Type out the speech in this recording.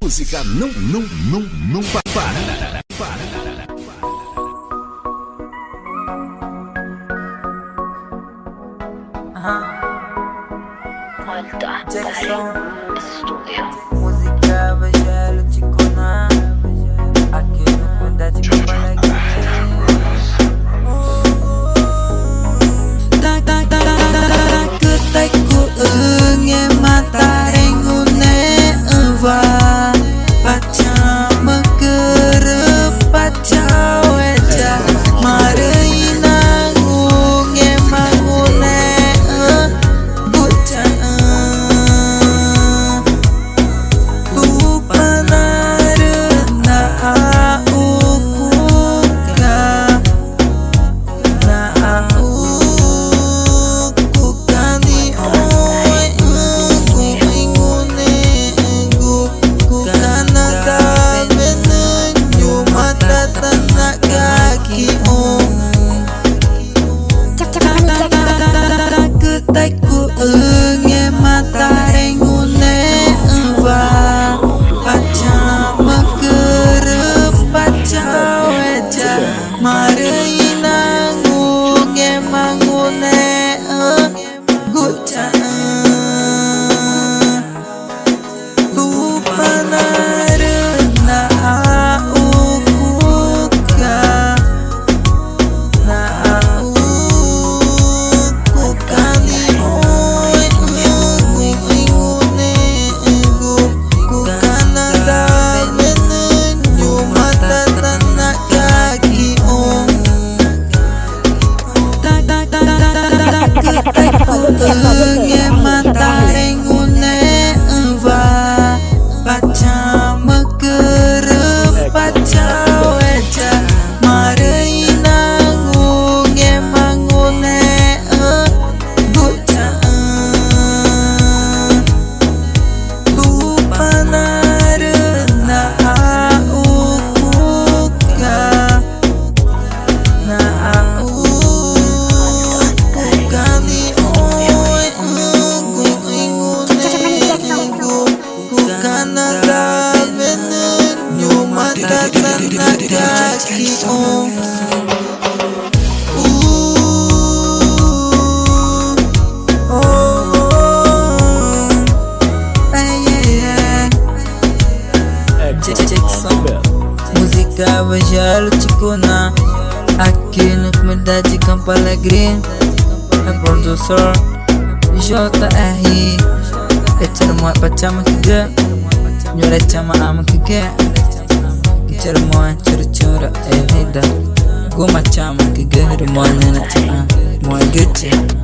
Música não para. Jackson Música Bajalo Chicona Aqui no Condado de Campo Ketai ku ingin mata rengune eva Paca megerep paca weja Marina ngunge mangune buca Lupa narena aukuka Na ku ingin mata rengune eva paca megerep paca weja Marina ngunge mangune guca lupa narena aukuka Na ingin mata rengune eva paca megerep paca weja Marina ngunge mangune guca lupa narena aukuka Na Música Bajalo Chicona Aqui no Comunidade de Campo Alegre É produtor JR Ecer muat paca makiga Nyore cama amakiga Ecer muat cura-cura vida Gua macam makiga Rumah nenek cama Muat gece